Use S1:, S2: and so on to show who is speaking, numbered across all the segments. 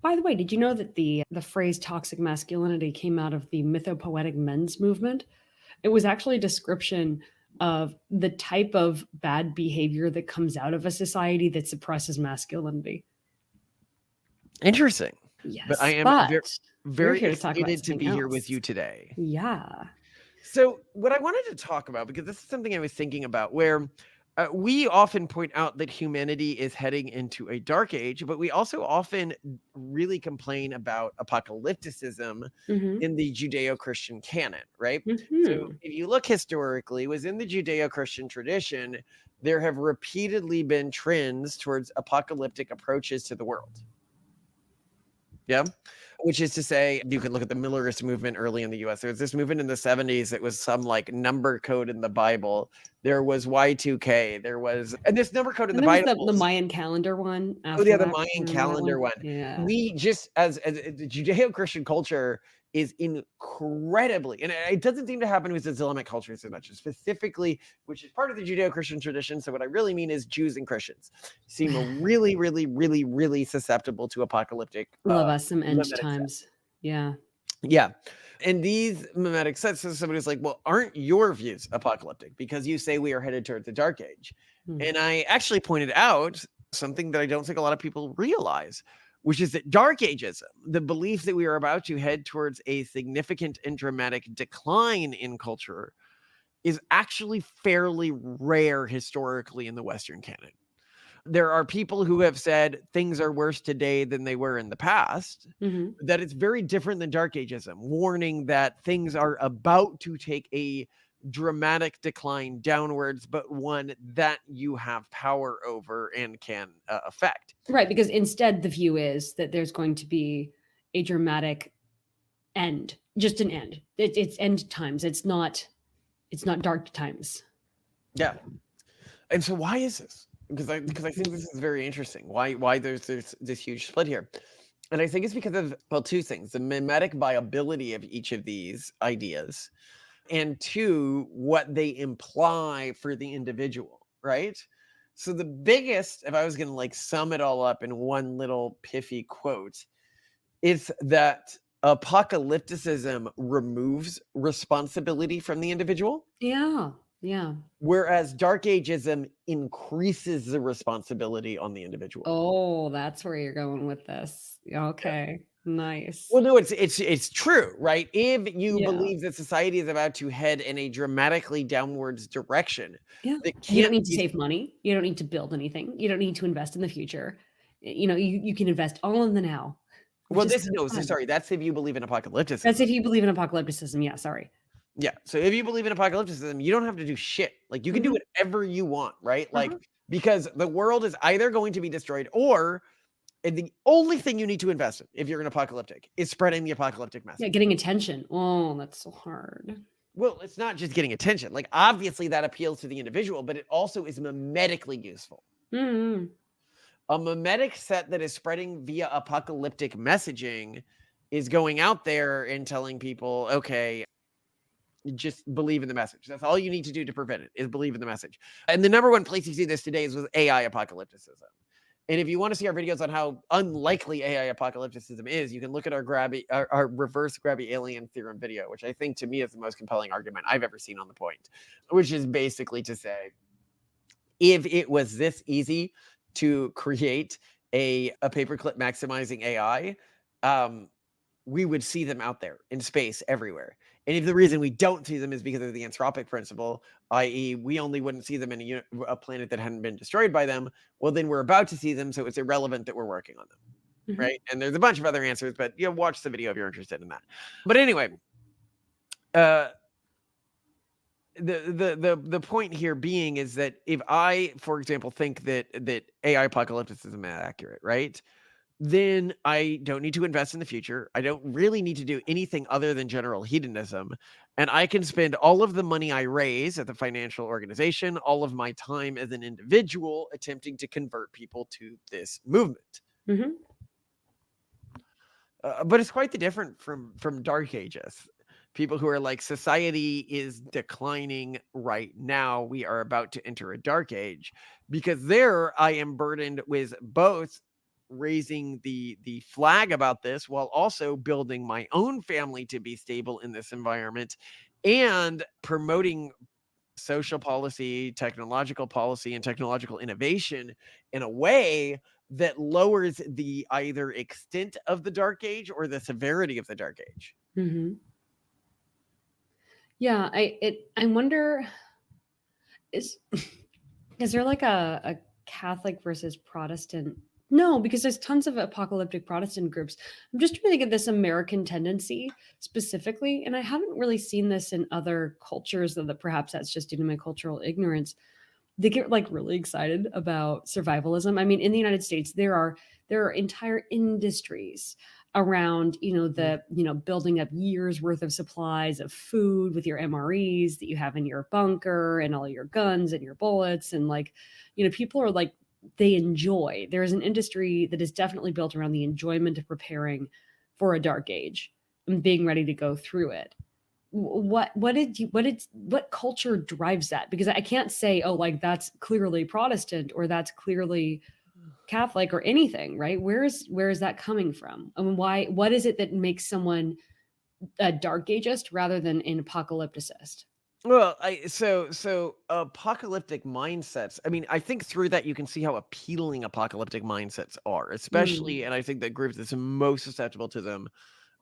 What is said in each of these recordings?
S1: By the way, did you know that the phrase toxic masculinity came out of the mythopoetic men's movement? It was actually a description of the type of bad behavior that comes out of a society that suppresses masculinity.
S2: Interesting. But I
S1: Yes,
S2: am
S1: but we're
S2: very
S1: here to talk about
S2: excited to
S1: something
S2: be here with
S1: else.
S2: you today.
S1: Yeah.
S2: So, what I wanted to talk about, because this is something I was thinking about, where we often point out that humanity is heading into a dark age, but we also often really complain about apocalypticism
S1: Mhm.
S2: in the Judeo-Christian canon, right? So,
S1: Mhm.
S2: if you look historically, within the Judeo-Christian tradition, there have repeatedly been trends towards apocalyptic approaches to the world. Yeah. Which is to say, you can look at the Millerist movement early in the US. There was this movement in the 70s that was some like number code in the Bible. There was Y2K. There was, and this number code in
S1: And
S2: the
S1: there was
S2: Bible.
S1: the Mayan calendar one
S2: Oh,
S1: after
S2: yeah, the
S1: that.
S2: Mayan
S1: Remember that
S2: calendar
S1: one?
S2: one.
S1: Yeah.
S2: We just, as the Judeo-Christian culture is incredibly, and it doesn't seem to happen with Islamic culture so much, specifically, which is part of the Judeo-Christian tradition. So what I really mean is Jews and Christians seem really, really, really, really susceptible to apocalyptic
S1: Love us some end
S2: mimetic.
S1: times. Yeah.
S2: Yeah. And these mimetic sets, so somebody's like, well, aren't your views apocalyptic? Because you say we are headed towards the dark age.
S1: Mm.
S2: And I actually pointed out something that I don't think a lot of people realize, which is that Darkage-ism, the belief that we are about to head towards a significant and dramatic decline in culture, is actually fairly rare historically in the Western canon. There are people who have said things are worse today than they were in the past,
S1: Mhm.
S2: that it's very different than Darkage-ism, warning that things are about to take a dramatic decline downwards, but one that you have power over and can affect.
S1: Right, because instead the view is that there's going to be a dramatic end, just an end. It's end times. It's not dark times.
S2: Yeah. And so why is this? Because I think this is very interesting. Why there's this huge split here. And I think it's because of, well, two things: the mimetic viability of each of these ideas, and two, what they imply for the individual, right? So the biggest, if I was going to like sum it all up in one little pithy quote, it's that apocalypticism removes responsibility from the individual,
S1: Yeah. Yeah.
S2: whereas Darkage-ism increases the responsibility on the individual.
S1: Oh, that's where you're going with this.
S2: Yeah.
S1: Okay. Nice.
S2: Well, no, it's true, right? If you
S1: Yeah.
S2: believe that society is about to head in a dramatically downwards direction,
S1: Yeah.
S2: that
S1: You don't
S2: can't
S1: need to
S2: be.
S1: save money. You don't need to build anything. You don't need to invest in the future. You can invest all in the now, which
S2: Well,
S1: is
S2: this
S1: kind
S2: no,
S1: of
S2: so
S1: fun.
S2: sorry, that's if you believe in
S1: That's
S2: apocalypticism.
S1: if you believe in apocalypticism. Yeah, sorry.
S2: Yeah, so if you believe in apocalypticism, you don't have to do shit. Like, you can do
S1: Mhm.
S2: whatever you want, right? Like,
S1: Uh-huh.
S2: because the world is either going to be destroyed, or and the only thing you need to invest in if you're an apocalyptic is spreading the apocalyptic
S1: Yeah,
S2: message.
S1: getting attention. Oh, that's so hard.
S2: Well, it's not just getting attention. Like, obviously that appeals to the individual, but it also is mimetically useful.
S1: Mhm.
S2: A mimetic set that is spreading via apocalyptic messaging is going out there and telling people, okay, just believe in the message. That's all you need to do to prevent it, is believe in the message. And the number one place you see this today is with AI apocalypticism. And if you want to see our videos on how unlikely AI apocalypticism is, you can look at our reverse grabby alien theorem video, which I think to me is the most compelling argument I've ever seen on the point, which is basically to say, if it was this easy to create a paperclip maximizing AI, we would see them out there in space everywhere. And if the reason we don't see them is because of the anthropic principle, i.e., we only wouldn't see them in a planet that hadn't been destroyed by them, well, then we're about to see them, so it's irrelevant that we're working on them,
S1: Mhm.
S2: right? And there's a bunch of other answers, but watch the video if you're interested in that. But anyway, uh, the point here being is that if I, for example, think that AI apocalypticism is accurate, right? Then I don't need to invest in the future. I don't really need to do anything other than general hedonism. And I can spend all of the money I raise at the financial organization, all of my time as an individual, attempting to convert people to this movement.
S1: Mhm.
S2: But it's quite the different from Dark Ages. People who are like, society is declining right now. We are about to enter a dark age, because there I am burdened with both raising the flag about this while also building my own family to be stable in this environment and promoting social policy, technological policy, and technological innovation in a way that lowers the either extent of the dark age or the severity of the dark age.
S1: Hmm. Yeah, I wonder, is is there like a Catholic versus Protestant? No, because there's tons of apocalyptic Protestant groups. I'm just trying to think of this American tendency specifically, and I haven't really seen this in other cultures, though that perhaps that's just due to my cultural ignorance. They get like really excited about survivalism. I mean, in the United States, there are entire industries around, the, building up years worth of supplies of food with your MREs that you have in your bunker and all your guns and your bullets. And like, people are like, they enjoy. There is an industry that is definitely built around the enjoyment of preparing for a dark age and being ready to go through it. What culture drives that? Because I can't say, oh, like that's clearly Protestant or that's clearly Catholic or anything, right? Where is that coming from? I mean, what is it that makes someone a dark ageist rather than an apocalypticist?
S2: Well, so apocalyptic mindsets. I mean, I think through that you can see how appealing apocalyptic mindsets are,
S1: Mm,
S2: especially, and I think the group that's most susceptible to them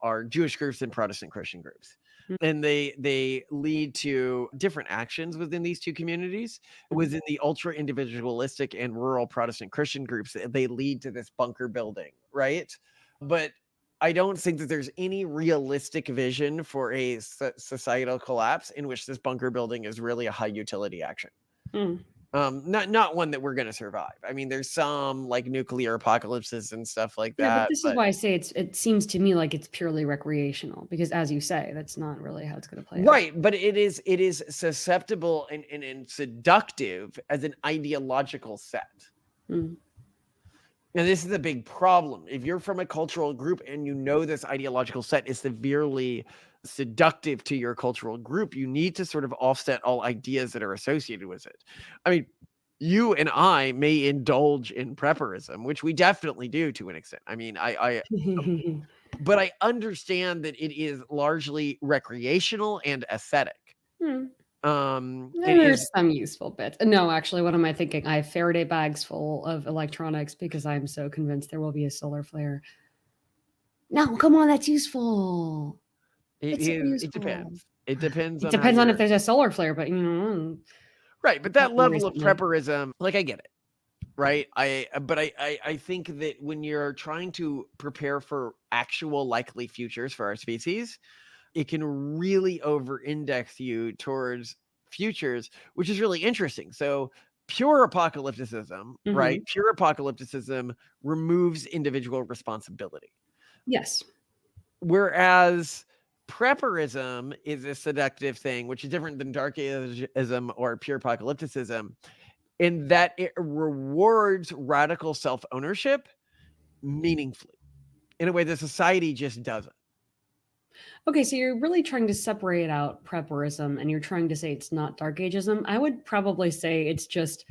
S2: are Jewish groups and Protestant Christian groups.
S1: mm,
S2: And they lead to different actions within these two communities.
S1: mhm.
S2: Within the ultra individualistic and rural Protestant Christian groups, they lead to this bunker building, right? But I don't think that there's any realistic vision for a societal collapse in which this bunker building is really a high utility action.
S1: Mm.
S2: Not one that we're going to survive. I mean, there's some like nuclear apocalypses and stuff like
S1: Yeah, but
S2: that,
S1: this is
S2: but
S1: why I say it seems to me like it's purely recreational because as you say, that's not really how it's going to play out.
S2: right, but it is susceptible and seductive as an ideological set.
S1: Mm.
S2: And this is a big problem. If you're from a cultural group and you know this ideological set is severely seductive to your cultural group, you need to sort of offset all ideas that are associated with it. I mean, you and I may indulge in prepperism, which we definitely do to an extent. I mean, but I understand that it is largely recreational and aesthetic.
S1: Hmm. Yeah,
S2: It is
S1: there's some useful bits. No, actually, what am I thinking? I have Faraday bags full of electronics because I'm so convinced there will be a solar flare. No, come on, that's useful.
S2: it
S1: It's super
S2: is it
S1: useful.
S2: depends. It depends
S1: It
S2: on how
S1: depends on if
S2: you're
S1: there's a solar flare, but
S2: right, but
S1: it
S2: that
S1: happened
S2: level of
S1: recently.
S2: prepperism, like I get it. Right? I think that when you're trying to prepare for actual likely futures for our species, it can really over-index you towards futures, which is really interesting. So pure apocalypticism, right?
S1: Mhm.
S2: Pure apocalypticism removes individual responsibility.
S1: Yes.
S2: Whereas prepperism is a seductive thing, which is different than darkism or pure apocalypticism, in that it rewards radical self-ownership meaningfully in a way that society just doesn't.
S1: Okay, so you're really trying to separate out prepperism and you're trying to say it's not dark ageism. I would probably say it's just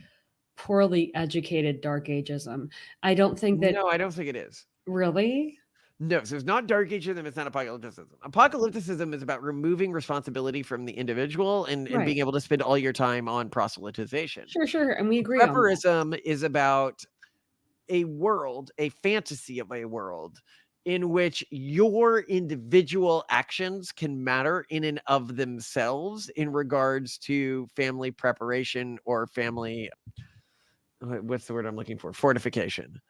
S1: poorly educated dark ageism. I don't think that
S2: No, I don't think it is.
S1: really.
S2: No, so it's not dark ageism, it's not apocalypticism. Apocalypticism is about removing responsibility from the individual and
S1: Right.
S2: being able to spend all your time on proselytization.
S1: Sure, sure. And we agree on that.
S2: Prepperism is about a world, a fantasy of a world in which your individual actions can matter in and of themselves in regards to family preparation or family what's the word I'm looking for? Fortification.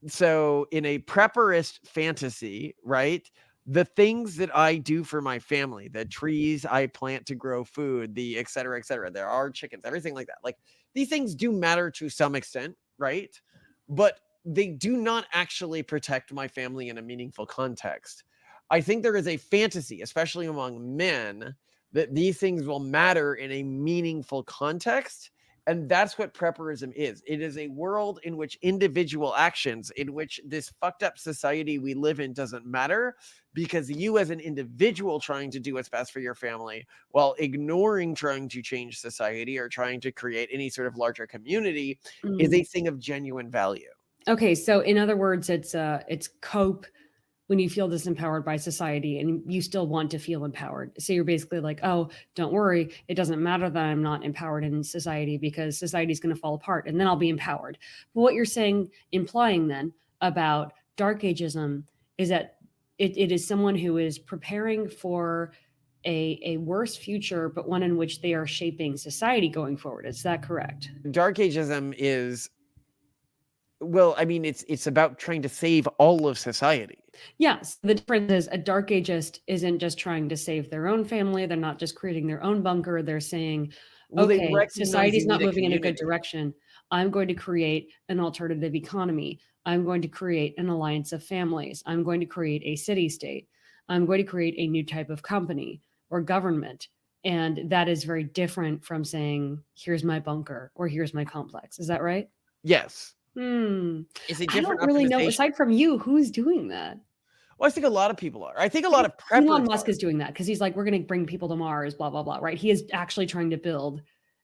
S2: So in a prepperist fantasy, right? The things that I do for my family, the trees I plant to grow food, the et cetera, et cetera. There are chickens, everything like that. Like these things do matter to some extent, right? But they do not actually protect my family in a meaningful context. I think there is a fantasy, especially among men, that these things will matter in a meaningful context, and that's what prepperism is. It is a world in which individual actions, in which this fucked up society we live in doesn't matter because you, as an individual, trying to do what's best for your family while ignoring trying to change society or trying to create any sort of larger community is
S1: Mm.
S2: a thing of genuine value.
S1: Okay, so in other words, it's cope when you feel disempowered by society and you still want to feel empowered. So you're basically like, oh, don't worry, it doesn't matter that I'm not empowered in society because society's going to fall apart and then I'll be empowered. But what you're saying, implying then about dark ageism is that it is someone who is preparing for a worse future, but one in which they are shaping society going forward. Is that correct?
S2: Darkageism is, well, I mean, it's about trying to save all of society.
S1: Yes, the difference is a dark ageist isn't just trying to save their own family. They're not just creating their own bunker. They're saying,
S2: Well, they
S1: okay,
S2: recognize
S1: society's
S2: you
S1: not
S2: need a
S1: moving in a good
S2: community.
S1: direction. I'm going to create an alternative economy. I'm going to create an alliance of families. I'm going to create a city state. I'm going to create a new type of company or government. And that is very different from saying, here's my bunker or here's my complex. Is that right?
S2: Yes.
S1: Hmm.
S2: It's a
S1: I
S2: different
S1: don't really know,
S2: optimization.
S1: aside from you, who's doing that?
S2: Well, I think a lot of people are. I think a
S1: I
S2: lot
S1: guess
S2: of
S1: Elon
S2: preppers
S1: Musk
S2: are.
S1: is doing that because he's like, "We're gonna bring people to Mars, blah, blah, blah," right? He is actually trying to build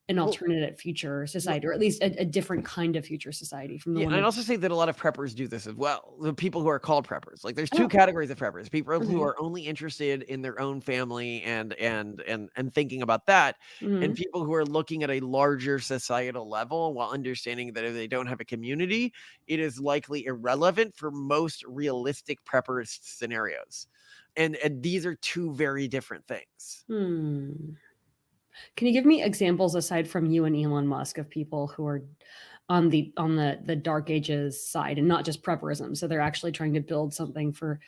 S1: an
S2: Well,
S1: alternative future
S2: well,
S1: society, or at least a different kind of future society from the
S2: yeah,
S1: one
S2: and I'd
S1: we.
S2: also say that a lot of preppers do this as well. The people who are called preppers. Like there's two
S1: Oh,
S2: categories of preppers. People who
S1: okay.
S2: are only interested in their own family and thinking about that, and
S1: Mhm.
S2: people who are looking at a larger societal level while understanding that if they don't have a community, it is likely irrelevant for most realistic preppers scenarios. And these are two very different things.
S1: Hmm. Can you give me examples aside from you and Elon Musk of people who are on the dark ages side and not just prepperism? So they're actually trying to build something for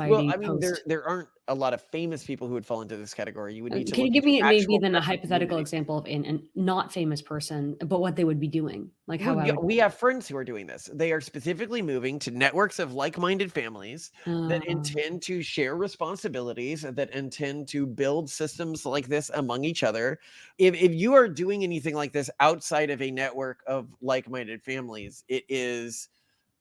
S2: Well,
S1: society
S2: I mean, there
S1: post.
S2: there aren't a lot of famous people who would fall into this category. You would need to
S1: Can you
S2: look
S1: give
S2: into
S1: me maybe
S2: actual
S1: then a
S2: prepper
S1: hypothetical
S2: communities.
S1: example of an not famous person, but what they would be doing? Like how
S2: Well,
S1: I
S2: yeah,
S1: would.
S2: we have friends who are doing this. They are specifically moving to networks of like-minded families that
S1: Uh,
S2: intend to share responsibilities, that intend to build systems like this among each other. If you are doing anything like this outside of a network of like-minded families, it is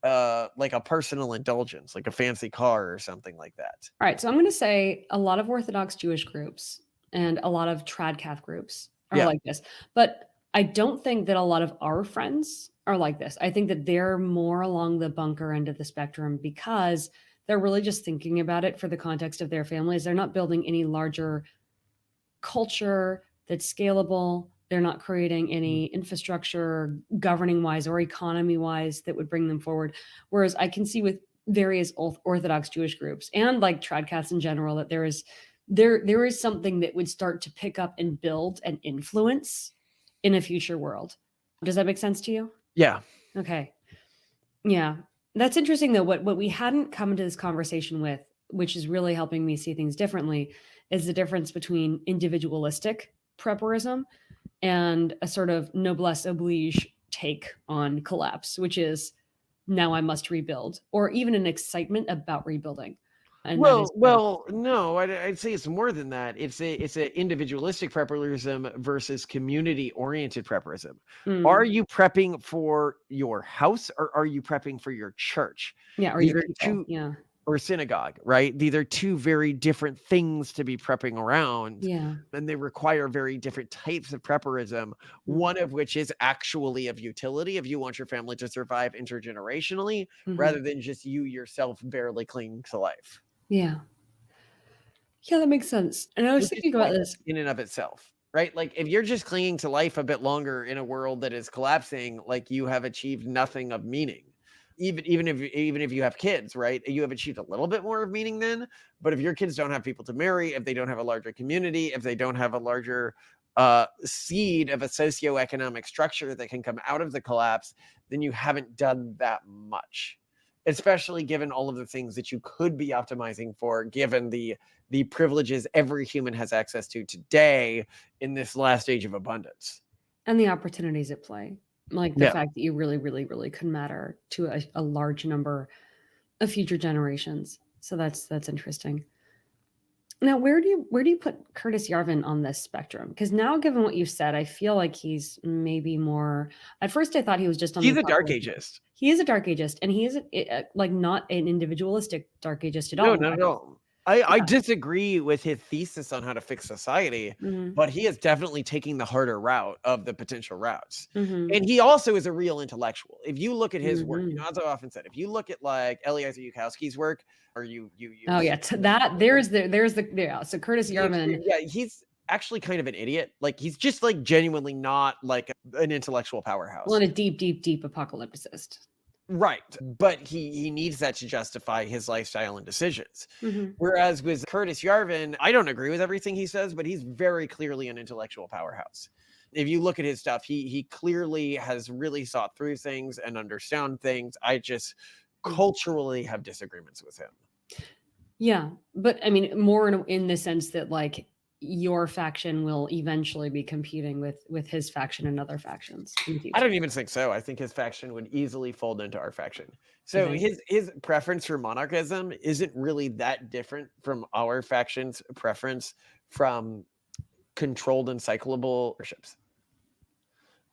S2: like a personal indulgence, like a fancy car or something like that.
S1: All right, so I'm going to say a lot of Orthodox Jewish groups and a lot of trad groups are
S2: Yeah.
S1: like this, but I don't think that a lot of our friends are like this. I think that they're more along the bunker end of the spectrum because they're really just thinking about it for the context of their families. They're not building any larger culture that's scalable. They're not creating any infrastructure governing wise or economy wise that would bring them forward. Whereas I can see with various Orthodox Jewish groups and like tradcats in general that there is something that would start to pick up and build and influence in a future world. Does that make sense to you?
S2: Yeah.
S1: Okay. Yeah. That's interesting though. What we hadn't come into this conversation with, which is really helping me see things differently, is the difference between individualistic prepperism and a sort of noblesse oblige take on collapse, which is now I must rebuild, or even an excitement about rebuilding. And that is quite interesting.
S2: No, I'd say it's more than that. It's a individualistic prepperism versus community-oriented prepperism. Are
S1: Mm,
S2: you prepping for your house or are you prepping for your church?
S1: yeah, or
S2: These
S1: your
S2: are
S1: people.
S2: two,
S1: Yeah.
S2: or synagogue, right? These are two very different things to be prepping around,
S1: Yeah.
S2: and they require very different types of prepperism,
S1: Mm,
S2: one of which is actually of utility if you want your family to survive intergenerationally
S1: mhm.
S2: rather than just you yourself barely clinging to life.
S1: Yeah. Yeah, that makes sense. And I was
S2: Which is
S1: thinking about
S2: pointless
S1: this.
S2: in and of itself, right? Like, if you're just clinging to life a bit longer in a world that is collapsing, like, you have achieved nothing of meaning. Even if you have kids, right? You have achieved a little bit more of meaning then, but if your kids don't have people to marry, if they don't have a larger community, if they don't have a larger, seed of a socioeconomic structure that can come out of the collapse, then you haven't done that much, especially given all of the things that you could be optimizing for, given the privileges every human has access to today in this last age of abundance.
S1: And the opportunities at play, like the
S2: Yeah.
S1: fact that you really, really, really could matter to a large number of future generations. So that's interesting. Now, where do you put Curtis Yarvin on this spectrum? Because now, given what you've said, I feel like he's maybe more. At first, I thought he was just on the
S2: He's a dark
S1: apocalyptic.
S2: ageist.
S1: He is a dark ageist, and he is like not an individualistic dark ageist at
S2: No,
S1: all.
S2: not at all. I
S1: Yeah.
S2: disagree with his thesis on how to fix society,
S1: Mhm.
S2: but he is definitely taking the harder route of the potential routes.
S1: Mhm.
S2: And he also is a real intellectual. If you look at his work,
S1: Mhm.
S2: as I've often said, if you look at like Eliezer Yudkowsky's work, or
S1: Oh,
S2: you
S1: yeah, t that there's the yeah, so Curtis
S2: the
S1: Yarvin.
S2: extreme, yeah, he's actually kind of an idiot. Like he's just like genuinely not like an intellectual
S1: Well,
S2: powerhouse.
S1: and a deep, deep, deep apocalypticist.
S2: Right. But he needs that to justify his lifestyle and decisions.
S1: Mhm.
S2: Whereas with Curtis Yarvin, I don't agree with everything he says, but he's very clearly an intellectual powerhouse. If you look at his stuff, he clearly has really thought through things and understand things. I just
S1: Mm.
S2: culturally have disagreements with him.
S1: Yeah, but I mean, more in the sense that, like, your faction will eventually be competing with his faction and other factions in the
S2: I
S1: future.
S2: don't even think so. I think his faction would easily fold into our faction.
S1: Do you
S2: So
S1: think?
S2: his preference for monarchism isn't really that different from our faction's preference from controlled and cyclable ships.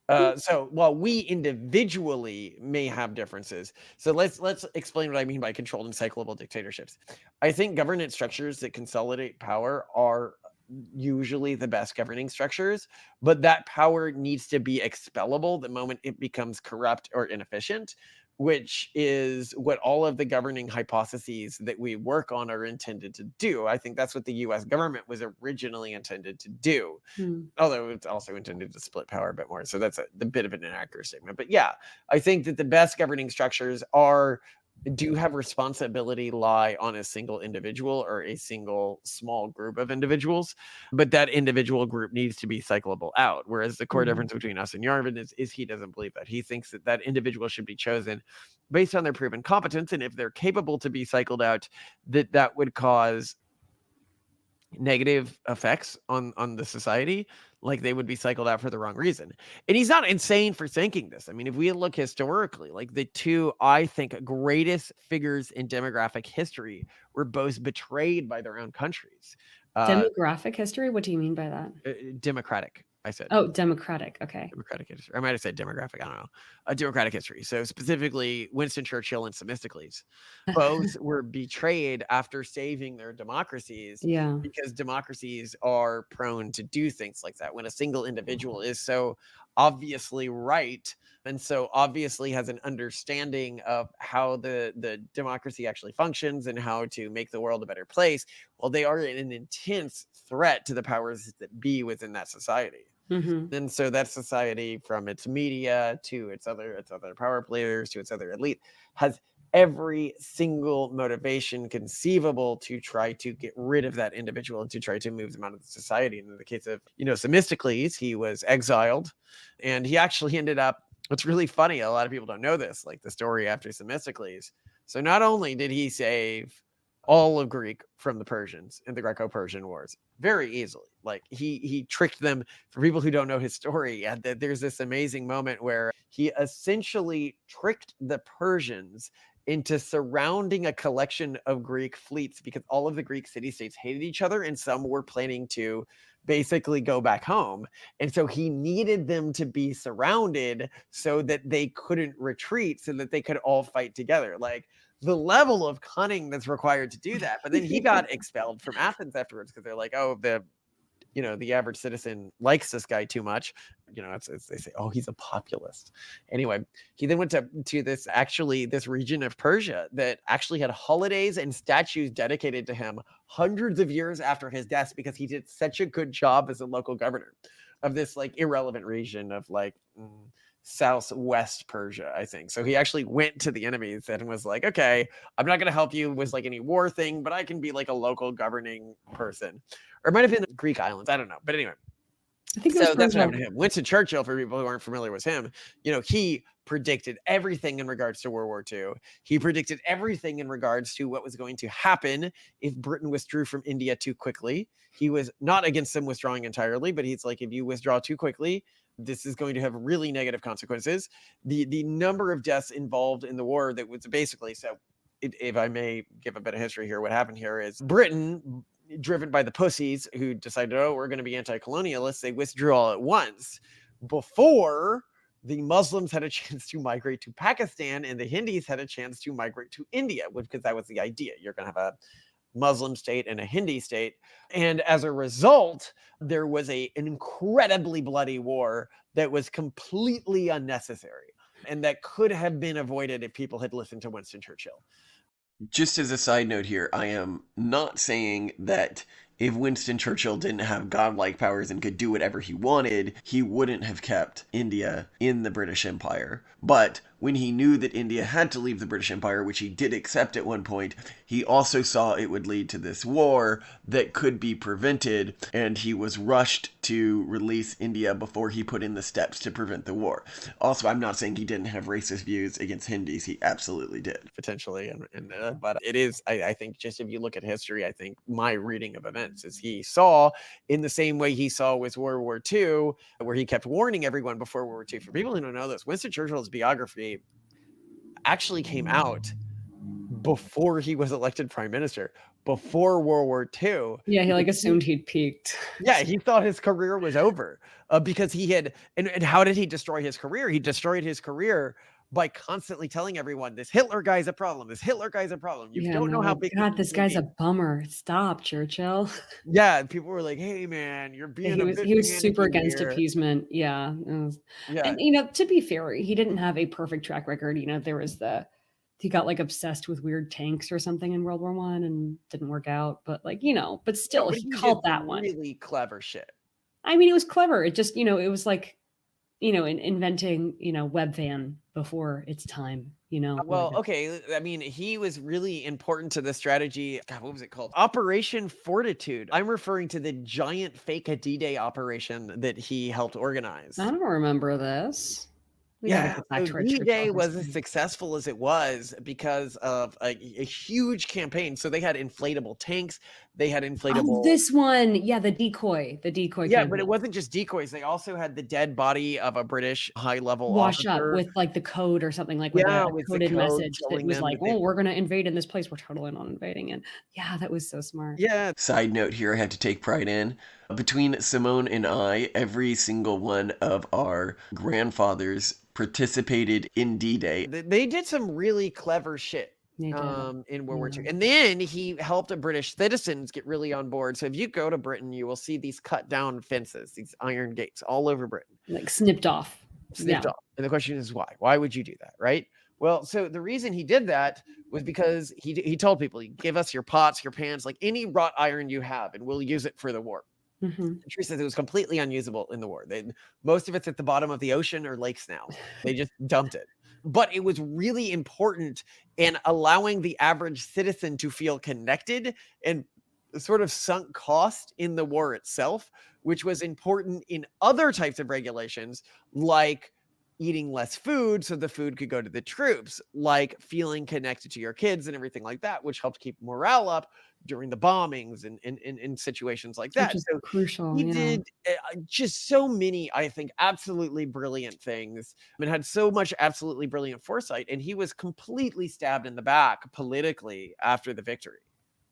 S1: Mm.
S2: So while we individually may have differences, so let's explain what I mean by controlled and cyclable dictatorships. I think governance structures that consolidate power are usually the best governing structures, but that power needs to be expellable the moment it becomes corrupt or inefficient, which is what all of the governing hypotheses that we work on are intended to do. I think that's what the US government was originally intended to do,
S1: Mm.
S2: although it's also intended to split power a bit more. So that's the bit of an inaccurate statement. But yeah, I think that the best governing structures do have responsibility lie on a single individual or a single small group of individuals, but that individual group needs to be cyclable out. Whereas the core
S1: Mhm.
S2: difference between us and Yarvin is he doesn't believe that. He thinks that that individual should be chosen based on their proven competence, and if they're capable to be cycled out, that would cause negative effects on the society, like they would be cycled out for the wrong reason. And he's not insane for thinking this. I mean, if we look historically, like the two I think greatest figures in demographic history were both betrayed by their own countries. uh
S1: Demographic history? What do you mean by that?
S2: Democratic, I said.
S1: Oh, democratic, okay.
S2: Democratic history. I might have said demographic. I don't know. A democratic history. So specifically, Winston Churchill and Themistocles, both were betrayed after saving their democracies,
S1: Yeah.
S2: because democracies are prone to do things like that. When a single individual is so obviously right and so obviously has an understanding of how the democracy actually functions and how to make the world a better place, well, they are an intense threat to the powers that be within that society.
S1: Mhm.
S2: And so that society, from its media to its other power players to its other elite, has every single motivation conceivable to try to get rid of that individual and to try to move them out of the society. And in the case of, Themistocles, he was exiled, and he actually ended up. What's really funny, a lot of people don't know this, like the story after Themistocles. So not only did he save all of Greek from the Persians in the Greco-Persian Wars very easily, like he tricked them. For people who don't know his story, there's this amazing moment where he essentially tricked the Persians into surrounding a collection of Greek fleets, because all of the Greek city-states hated each other and some were planning to basically go back home. And so he needed them to be surrounded so that they couldn't retreat, so that they could all fight together. Like, the level of cunning that's required to do that. But then he got expelled from Athens afterwards because they're like, oh, the average citizen likes this guy too much. It's they say, oh, he's a populist. Anyway, he then went to this region of Persia that actually had holidays and statues dedicated to him hundreds of years after his death, because he did such a good job as a local governor of this like irrelevant region of like southwest Persia, I think. So he actually went to the enemies and was like, okay, I'm not going to help you with like any war thing, but I can be like a local governing person. Or it might have been the Greek islands. I don't know. But anyway,
S1: I think it was
S2: so that's what
S1: Persia.
S2: happened to him. Winston Churchill, for people who aren't familiar with him, he predicted everything in regards to World War II. He predicted everything in regards to what was going to happen if Britain withdrew from India too quickly. He was not against them withdrawing entirely, but he's like, if you withdraw too quickly, this is going to have really negative consequences. The number of deaths involved in the war that was basically, so if I may give a bit of history here, what happened here is Britain, driven by the pussies who decided, oh, we're going to be anti-colonialists, they withdrew all at once before the Muslims had a chance to migrate to Pakistan and the Hindus had a chance to migrate to India, because that was the idea. You're going to have Muslim state and a Hindi state. And as a result, there was an incredibly bloody war that was completely unnecessary and that could have been avoided if people had listened to Winston Churchill.
S3: Just as a side note here, I am not saying that if Winston Churchill didn't have godlike powers and could do whatever he wanted, he wouldn't have kept India in the British Empire. But when he knew that India had to leave the British Empire, which he did accept at one point, he also saw it would lead to this war that could be prevented, and he was rushed to release India before he put in the steps to prevent the war. Also, I'm not saying he didn't have racist views against Hindis. He absolutely did.
S2: Potentially, but it is, I think, just if you look at history, I think my reading of events is he saw, in the same way he saw with World War II, where he kept warning everyone before World War II. For people who don't know this, Winston Churchill's biography actually came out before he was elected prime minister, before World War II.
S1: Yeah, he like assumed he'd peaked.
S2: Yeah, he thought his career was over because he had, and how did he destroy his career? He destroyed his career by constantly telling everyone, this Hitler guy's a problem. This Hitler guy's a problem. You
S1: Yeah,
S2: don't know how
S1: like,
S2: big
S1: God, this guy's a bummer. Stop, Churchill.
S2: Yeah, people were like, "Hey, man, you're being
S1: He
S2: a
S1: was
S2: bit
S1: he was super
S2: panicky
S1: against
S2: here."
S1: appeasement. Yeah.
S2: Yeah,
S1: And to be fair, he didn't have a perfect track record. There was he got like obsessed with weird tanks or something in World War One and didn't work out. But but
S2: no,
S1: still,
S2: but
S1: he
S2: he did
S1: called that
S2: some
S1: one.
S2: really clever shit.
S1: I mean, it was clever. It just, it was like, inventing, webvan before its time,
S2: Well, okay, I mean, he was really important to the strategy. God, what was it called? Operation Fortitude. I'm referring to the giant fake D-Day operation that he helped organize.
S1: I don't remember this. We gotta
S2: Yeah,
S1: get back
S2: so
S1: to our Churchill
S2: D-Day was as
S1: history.
S2: successful as it was because of a huge campaign. So they had inflatable tanks, they had
S1: Oh,
S2: inflatable.
S1: this one. Yeah, the decoy
S2: Yeah, but it
S1: campaign.
S2: wasn't just decoys. They also had the dead body of a British high-level
S1: Wash up
S2: officer.
S1: with like the code or something, like with
S2: Yeah,
S1: a
S2: with the
S1: coded
S2: code
S1: message that
S2: telling
S1: was
S2: them
S1: like,
S2: that they.
S1: "Oh, we're gonna invade in this place. We're totally not invading it." Yeah, that was so smart.
S2: Yeah,
S3: Side note here, I have to take pride in. Between Simone and I, every single one of our grandfathers participated in D-Day.
S2: they did some really clever shit
S1: They did.
S2: in World War II.
S1: Yeah.
S2: And then he helped British citizens get really on board. So if you go to Britain, you will see these cut down fences, these iron gates all over Britain.
S1: Like snipped off.
S2: Snipped off. And the question is why? Why would you do that, right? Well, so the reason he did that was because he told people, give us your pots, your pans, like any wrought iron you have, and we'll use it for the war.
S1: Mm-hmm.
S2: Tree says it was completely unusable in the war. Most of it's at the bottom of the ocean or lakes now. They just dumped it. But it was really important in allowing the average citizen to feel connected and sort of sunk cost in the war itself, which was important in other types of regulations, like eating less food so the food could go to the troops, like feeling connected to your kids and everything like that, which helped keep morale up during the bombings and in situations like that.
S1: Which is
S2: So
S1: crucial.
S2: he
S1: Yeah.
S2: did just so many, I think, absolutely brilliant things and had so much absolutely brilliant foresight. And he was completely stabbed in the back politically after the victory.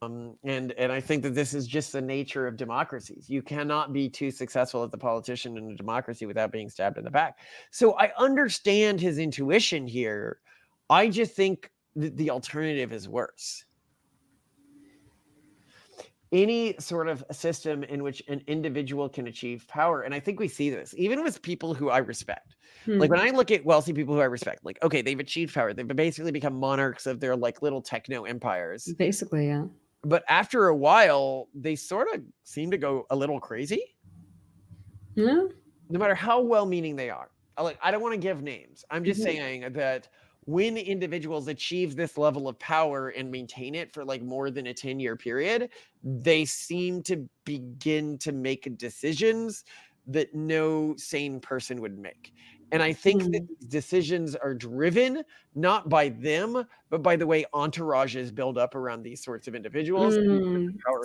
S2: And I think that this is just the nature of democracies. You cannot be too successful as a politician in a democracy without being stabbed in the back. So I understand his intuition here. I just think that the alternative is worse. Any sort of system in which an individual can achieve power, and I think we see this even with people who I respect. Like when I look at wealthy people who I respect, like, okay, they've achieved power. They've basically become monarchs of their like little techno empires.
S1: Basically, yeah.
S2: But after a while, they sort of seem to go a little crazy.
S1: Yeah.
S2: No matter how well-meaning they are. I don't want to give names. I'm just saying that when individuals achieve this level of power and maintain it for like more than a 10-year period, they seem to begin to make decisions that no sane person would make. And I think that these decisions are driven not by them, but by the way entourages build up around these sorts of individuals.
S1: So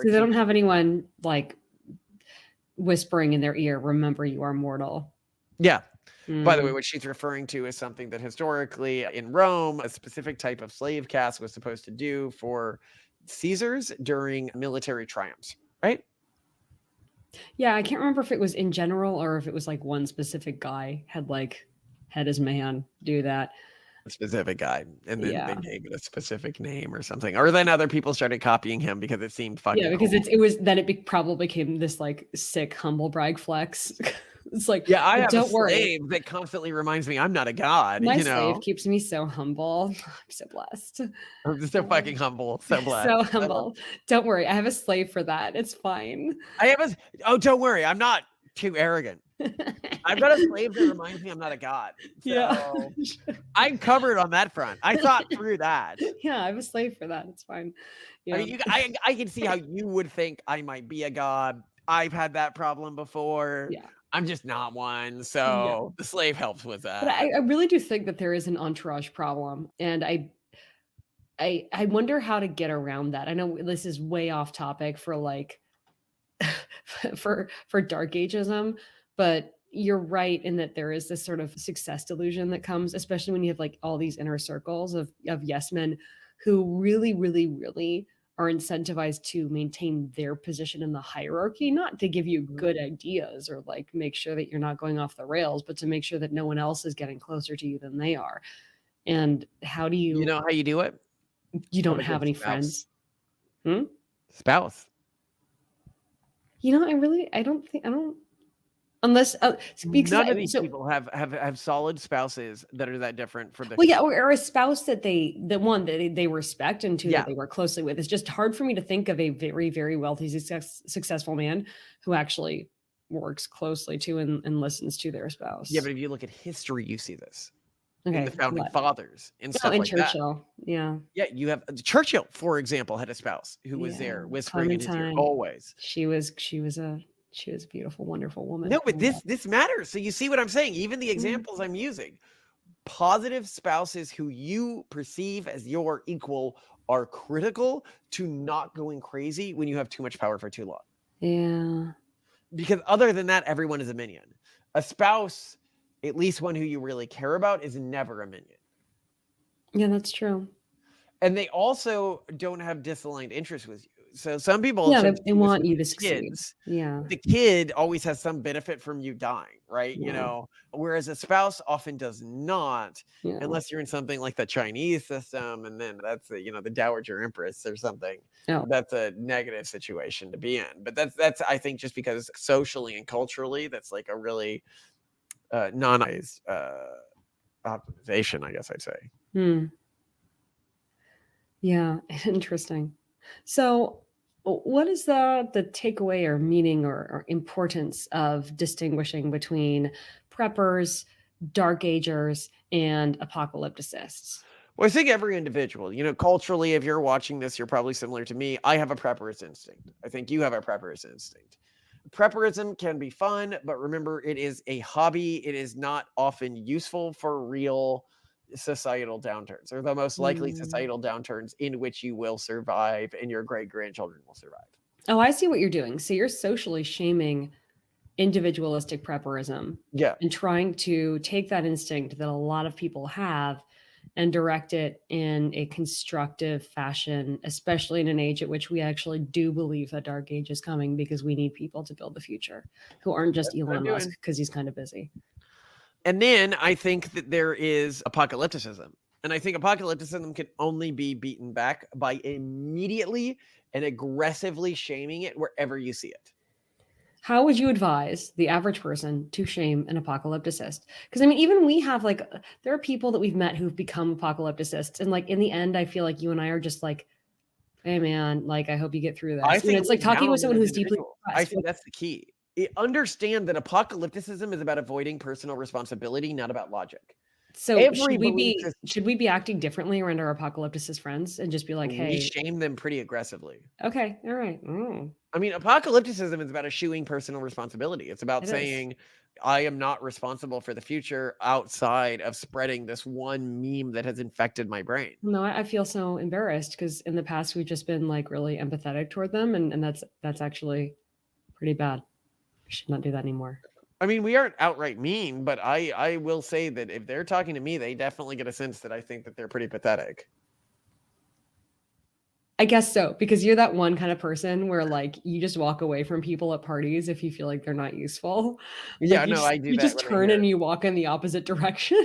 S1: they don't have anyone like whispering in their ear, "Remember, you are mortal."
S2: Yeah. By the way, what she's referring to is something that historically in Rome, a specific type of slave caste was supposed to do for Caesars during military triumphs, right?
S1: Yeah, I can't remember if it was in general or if it was like one specific guy had his man do that.
S2: specific guy, and then they
S1: Yeah.
S2: gave it a specific name or something, or then other people started copying him because it seemed fucking
S1: Yeah, because
S2: cool.
S1: it was then it probably became this like sick humble brag flex. It's like,
S2: Yeah, I
S1: "But
S2: have a
S1: don't worry,
S2: slave that constantly reminds me I'm not a god,
S1: my
S2: you
S1: slave
S2: know?
S1: keeps me so humble." I'm so blessed.
S2: I'm just so fucking humble, so blessed.
S1: So
S2: I love
S1: humble. Don't worry, I have a slave for that. It's fine.
S2: I have a oh, don't worry, I'm not too arrogant. I've got a slave that reminds me I'm not a god.
S1: Yeah.
S2: So I'm covered on that front. I thought through that.
S1: Yeah, I have a slave for that. It's fine.
S2: I
S1: Yeah.
S2: mean, I can see how you would think I might be a god. I've had that problem before.
S1: Yeah.
S2: I'm just not one.
S1: Yeah.
S2: So the slave helps with
S1: But
S2: that.
S1: I really do think that there is an entourage problem, and I wonder how to get around that. I know this is way off topic for like for Darkage-ism, but you're right in that there is this sort of success delusion that comes, especially when you have like all these inner circles of yes men who really, really, really are incentivized to maintain their position in the hierarchy, not to give you good ideas or like make sure that you're not going off the rails, but to make sure that no one else is getting closer to you than they are. And how do
S2: You know how you do it?
S1: you don't
S2: Have a
S1: have
S2: good
S1: any
S2: spouse.
S1: friends? Hmm?
S2: Spouse.
S1: You know, I don't think, unless, because
S2: None of these people have solid spouses that are that different for the
S1: well, yeah, or a spouse that the one that they respect and two
S2: Yeah.
S1: that they work closely with. It's just hard for me to think of a very, very wealthy, successful man who actually works closely to and listens to their spouse.
S2: Yeah, but if you look at history, you see this
S1: okay,
S2: in the founding
S1: what?
S2: fathers and
S1: Oh,
S2: stuff
S1: and
S2: like that.
S1: Churchill, yeah,
S2: Yeah, you have Churchill, for example, had a spouse who was
S1: yeah.
S2: there whispering in his ear
S1: Clementine,
S2: always.
S1: she was a beautiful, wonderful woman.
S2: No, but this matters. So you see what I'm saying? Even the examples I'm using, positive spouses who you perceive as your equal are critical to not going crazy when you have too much power for too long.
S1: Yeah.
S2: Because other than that, everyone is a minion. A spouse, at least one who you really care about, is never a minion.
S1: Yeah, that's true.
S2: And they also don't have disaligned interests with you. So some people
S1: Yeah,
S2: tend
S1: they
S2: do this
S1: want
S2: with
S1: you to
S2: their
S1: succeed.
S2: kids.
S1: Yeah.
S2: The kid always has some benefit from you dying, right? You
S1: Yeah.
S2: know, whereas a spouse often does not,
S1: Yeah.
S2: unless you're in something like the Chinese system, and then that's the, the Dowager Empress or something.
S1: Oh.
S2: That's a negative situation to be in. But that's I think just because socially and culturally, that's like a really non-wise optimization, I guess I'd say.
S1: Yeah, interesting. So what is the takeaway or meaning or importance of distinguishing between preppers, dark agers, and apocalypticists?
S2: Well, I think every individual, culturally, if you're watching this, you're probably similar to me. I have a prepperist instinct. I think you have a prepperist instinct. Prepperism can be fun, but remember, it is a hobby. It is not often useful for real societal downturns, or the most likely societal downturns in which you will survive and your great-grandchildren will survive.
S1: Oh, I see what you're doing. So you're socially shaming individualistic prepperism.
S2: Yeah.
S1: And trying to take that instinct that a lot of people have and direct it in a constructive fashion, especially in an age at which we actually do believe that dark age is coming, because we need people to build the future who aren't just Elon Musk because he's kind of busy.
S2: And then I think that there is apocalypticism. And I think apocalypticism can only be beaten back by immediately and aggressively shaming it wherever you see it.
S1: How would you advise the average person to shame an apocalypticist? Because I mean, even we have there are people that we've met who've become apocalypticists. And in the end, I feel like you and I are just like, hey man, I hope you get through this.
S2: I think
S1: it's like talking with someone who's deeply
S2: depressed. I think that's the key. Understand that apocalypticism is about avoiding personal responsibility, not about logic.
S1: So should we be acting differently around our apocalypticist friends and just be like, hey,
S2: we shame them pretty aggressively.
S1: Okay, all right.
S2: I mean, apocalypticism is about eschewing personal responsibility. It's about saying, I am not responsible for the future outside of spreading this one meme that has infected my brain.
S1: No, I feel so embarrassed because in the past we've just been really empathetic toward them, and that's actually pretty bad. We should not do that anymore.
S2: I mean, we aren't outright mean, but I will say that if they're talking to me, they definitely get a sense that I think that they're pretty pathetic.
S1: I guess so, because you're that one kind of person where you just walk away from people at parties if you feel like they're not useful.
S2: Yeah, I do.
S1: You just turn and you walk in the opposite direction.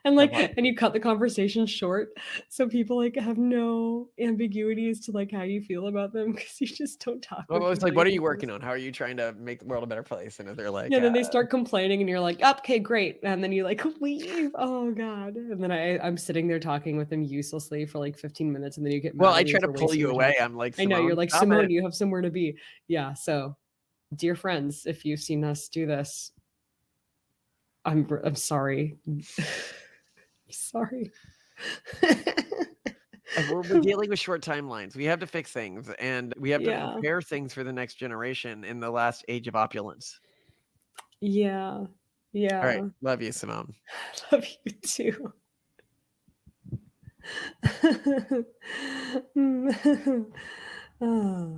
S1: And
S2: That
S1: like,
S2: part.
S1: and you cut the conversation short so people like have no ambiguity as to like how you feel about them because you just don't talk
S2: Well,
S1: with
S2: it's like,
S1: people you
S2: what are you
S1: think
S2: working on? How are you trying to make the world a better place? And if they're like,
S1: Yeah, then they start complaining and you're like, okay, great. And then you like leave. Oh God. And then I'm sitting there talking with them uselessly for like 15 minutes and then you get
S2: well,
S1: mad
S2: I
S1: at me
S2: try to
S1: for
S2: pull
S1: wasting
S2: you
S1: your time.
S2: away. I'm like,
S1: I know you're
S2: Simone,
S1: like,
S2: stop
S1: Simone,
S2: it.
S1: you have somewhere to be. Yeah. So dear friends, if you've seen us do this, I'm sorry. I'm sorry.
S2: We're dealing with short timelines. We have to fix things and we have to
S1: Yeah.
S2: prepare things for the next generation in the last age of opulence.
S1: Yeah.
S2: All right.
S1: Yeah.
S2: Love you, Simone.
S1: Love you too. Oh.